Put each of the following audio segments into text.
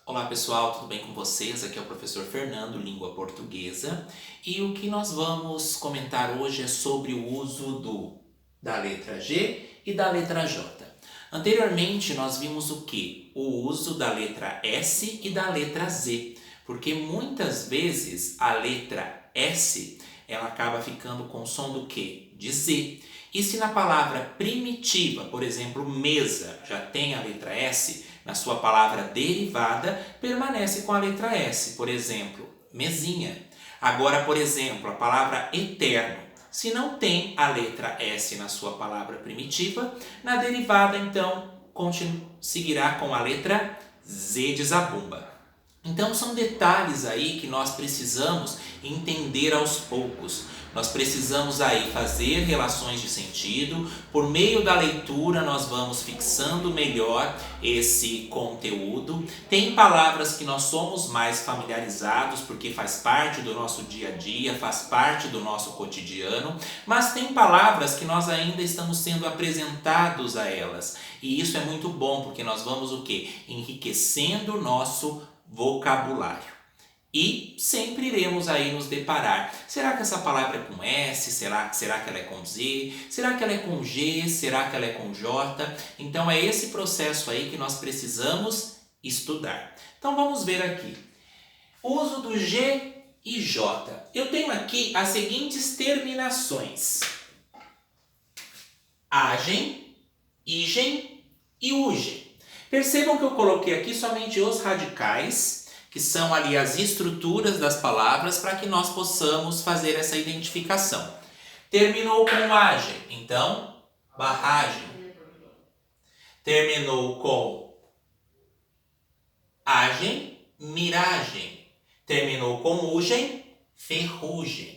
Olá pessoal, tudo bem com vocês? Aqui é o professor Fernando, língua portuguesa, e o que nós vamos comentar hoje é sobre o uso da letra G e da letra J. Anteriormente nós vimos o que? O uso da letra S e da letra Z, porque muitas vezes a letra S ela acaba ficando com o som do que? De Z. E se na palavra primitiva, por exemplo, mesa, já tem a letra S, na sua palavra derivada, permanece com a letra S. Por exemplo, mesinha. Agora, por exemplo, a palavra eterno. Se não tem a letra S na sua palavra primitiva, na derivada, então, seguirá com a letra Z de zabumba. Então são detalhes aí que nós precisamos entender aos poucos. Nós precisamos aí fazer relações de sentido. Por meio da leitura nós vamos fixando melhor esse conteúdo. Tem palavras que nós somos mais familiarizados porque faz parte do nosso dia a dia, faz parte do nosso cotidiano, mas tem palavras que nós ainda estamos sendo apresentados a elas. E isso é muito bom porque nós vamos o quê? Enriquecendo o nosso vocabulário. E sempre iremos aí nos deparar. Será que essa palavra é com S? Será que ela é com Z? Será que ela é com G? Será que ela é com J? Então é esse processo aí que nós precisamos estudar. Então vamos ver aqui. Uso do G e J. Eu tenho aqui as seguintes terminações. Agem, igem e ugem. Percebam que eu coloquei aqui somente os radicais, que são ali as estruturas das palavras, para que nós possamos fazer essa identificação. Terminou com agem, então, barragem. Terminou com agem, miragem. Terminou com ugem, ferrugem.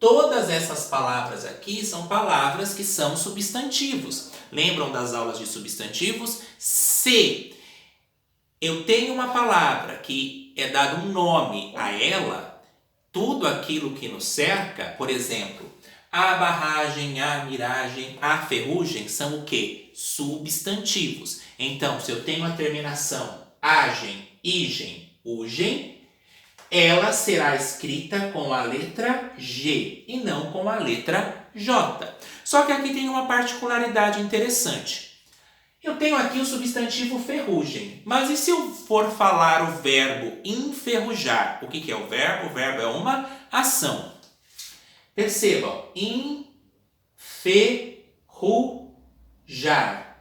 Todas essas palavras aqui são palavras que são substantivos. Lembram das aulas de substantivos? Se eu tenho uma palavra que é dado um nome a ela, tudo aquilo que nos cerca, por exemplo, a barragem, a miragem, a ferrugem, são o quê? Substantivos. Então, se eu tenho a terminação agem, igem, ugem, ela será escrita com a letra G e não com a letra J. Só que aqui tem uma particularidade interessante. Eu tenho aqui o substantivo ferrugem, mas e se eu for falar o verbo enferrujar? O que é o verbo? O verbo é uma ação. Percebam, enferrujar.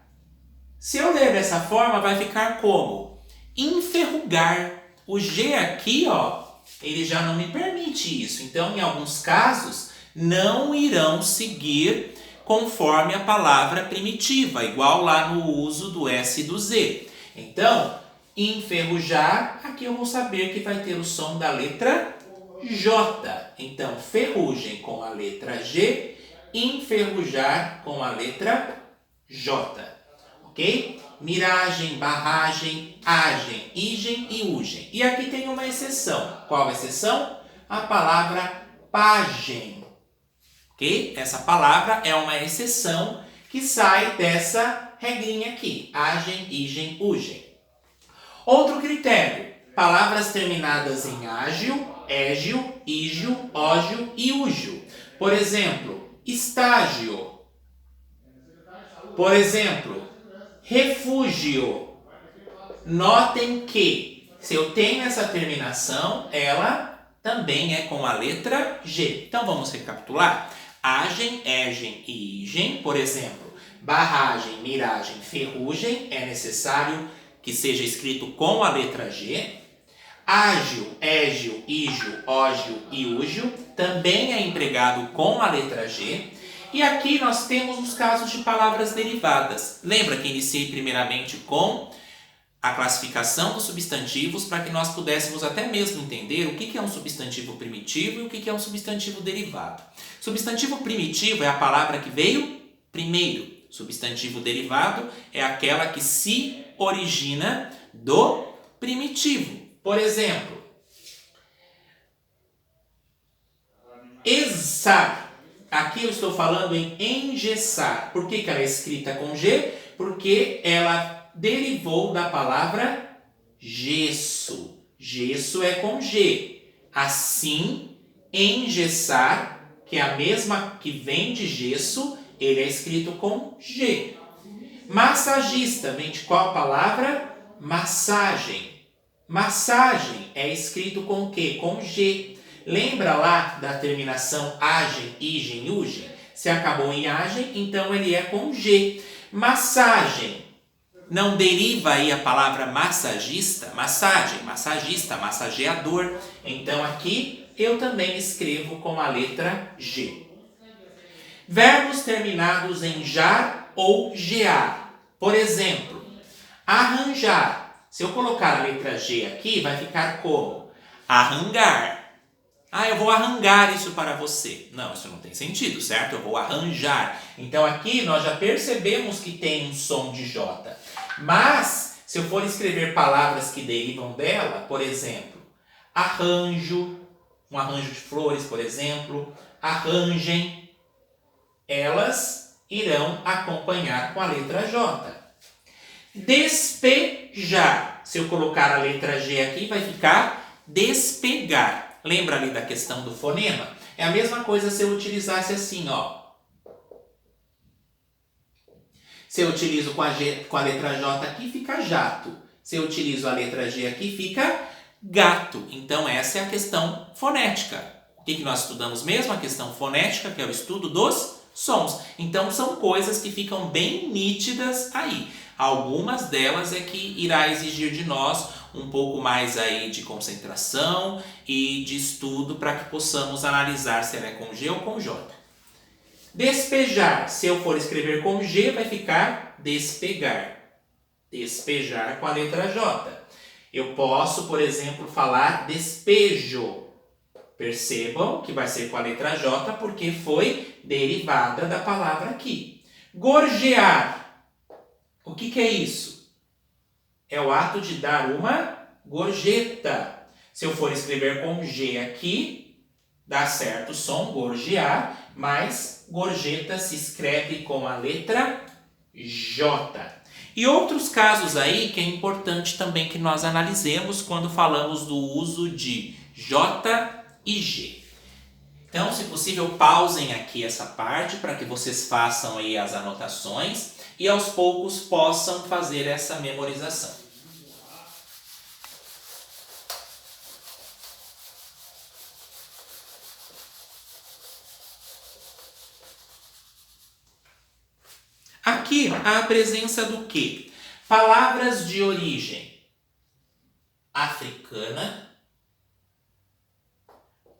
Se eu ler dessa forma, vai ficar como? Enferrugar. O G aqui, ó, ele já não me permite isso. Então, em alguns casos, não irão seguir conforme a palavra primitiva, igual lá no uso do S e do Z. Então, enferrujar, aqui eu vou saber que vai ter o som da letra J. Então, ferrugem com a letra G, enferrujar com a letra J. Ok? Miragem, barragem, agem, igem e ugem. E aqui tem uma exceção. Qual a exceção? A palavra pagem. Ok? Essa palavra é uma exceção que sai dessa regrinha aqui. Agem, igem, ugem. Outro critério. Palavras terminadas em ágil, égio, ígio, ógio e úgio. Por exemplo, estágio. Por exemplo, refúgio. Notem que, se eu tenho essa terminação, ela também é com a letra G. Então vamos recapitular. Agem, égem e igem, por exemplo, barragem, miragem, ferrugem, é necessário que seja escrito com a letra G. Ágil, égio, ígio, ógio e úgio também é empregado com a letra G. E aqui nós temos os casos de palavras derivadas. Lembra que iniciei primeiramente com a classificação dos substantivos para que nós pudéssemos até mesmo entender o que é um substantivo primitivo e o que é um substantivo derivado. Substantivo primitivo é a palavra que veio primeiro. Substantivo derivado é aquela que se origina do primitivo. Por exemplo, exar. Aqui eu estou falando em engessar. Por que ela é escrita com G? Porque ela derivou da palavra gesso. Gesso é com G. Assim, engessar, que é a mesma que vem de gesso, ele é escrito com G. Massagista vem de qual palavra? Massagem. Massagem é escrito com o quê? Com G. Lembra lá da terminação agem, igem, ugem? Se acabou em agem, então ele é com G. Massagem. Não deriva aí a palavra massagista? Massagem, massagista, massageador. Então aqui eu também escrevo com a letra G. Verbos terminados em jar ou gear. Por exemplo, arranjar. Se eu colocar a letra G aqui, vai ficar como? Arrangar. Ah, eu vou arranjar isso para você. Não, isso não tem sentido, certo? Eu vou arranjar. Então aqui nós já percebemos que tem um som de J. Mas, se eu for escrever palavras que derivam dela, por exemplo, arranjo, um arranjo de flores, por exemplo, arranjem, elas irão acompanhar com a letra J. Despejar. Se eu colocar a letra G aqui, vai ficar despegar. Lembra ali da questão do fonema? É a mesma coisa se eu utilizasse assim, ó. Se eu utilizo com a letra J aqui, fica jato. Se eu utilizo a letra G aqui, fica gato. Então, essa é a questão fonética. O que nós estudamos mesmo? A questão fonética, que é o estudo dos sons. Então, são coisas que ficam bem nítidas aí. Algumas delas é que irá exigir de nós um pouco mais aí de concentração e de estudo para que possamos analisar se ela é com G ou com J. Despejar. Se eu for escrever com G, vai ficar despegar. Despejar com a letra J. Eu posso, por exemplo, falar despejo. Percebam que vai ser com a letra J porque foi derivada da palavra aqui. Gorjear. O que é isso? É o ato de dar uma gorjeta. Se eu for escrever com G aqui, dá certo o som, gorjear, mas gorjeta se escreve com a letra J. E outros casos aí que é importante também que nós analisemos quando falamos do uso de J e G. Então, se possível, pausem aqui essa parte para que vocês façam aí as anotações e aos poucos possam fazer essa memorização. Aqui há a presença do quê? Palavras de origem africana,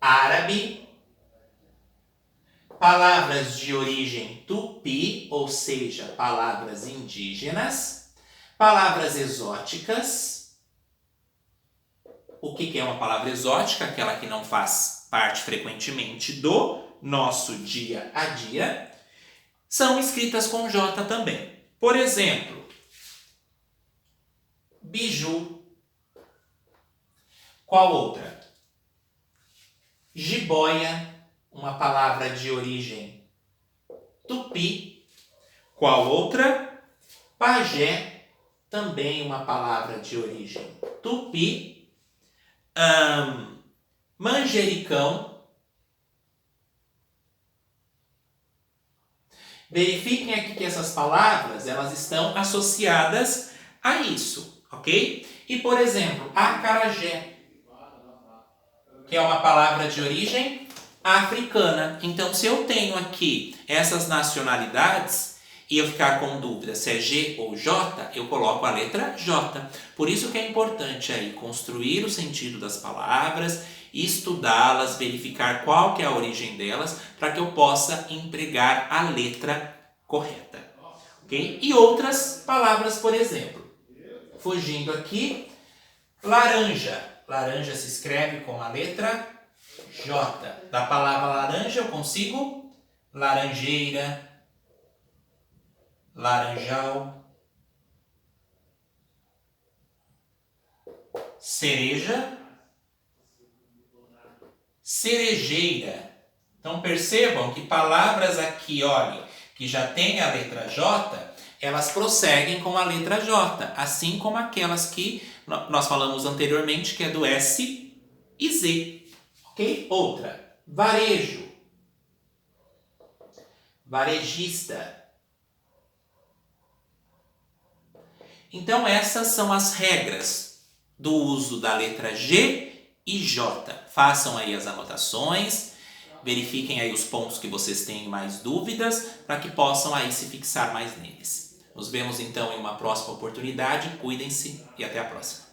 árabe, palavras de origem tupi, ou seja, palavras indígenas, palavras exóticas. O que é uma palavra exótica? Aquela que não faz parte frequentemente do nosso dia a dia. São escritas com J também. Por exemplo, biju. Qual outra? Jiboia, uma palavra de origem tupi. Qual outra? Pajé, também uma palavra de origem tupi. Manjericão. Verifiquem aqui que essas palavras, elas estão associadas a isso, ok? E, por exemplo, acarajé, que é uma palavra de origem africana. Então, se eu tenho aqui essas nacionalidades e eu ficar com dúvida se é G ou J, eu coloco a letra J. Por isso que é importante aí construir o sentido das palavras, estudá-las, verificar qual que é a origem delas, para que eu possa empregar a letra correta. Ok? E outras palavras, por exemplo, fugindo aqui, laranja. Laranja se escreve com a letra J. Da palavra laranja eu consigo laranjeira, laranjal, cereja, cerejeira. Então percebam que palavras aqui, olhem, que já tem a letra J, elas prosseguem com a letra J, assim como aquelas que nós falamos anteriormente que é do S e Z. Ok? Outra, varejo. Varejista. Então essas são as regras do uso da letra G e J. Façam aí as anotações, verifiquem aí os pontos que vocês têm mais dúvidas, para que possam aí se fixar mais neles. Nos vemos então em uma próxima oportunidade, cuidem-se e até a próxima.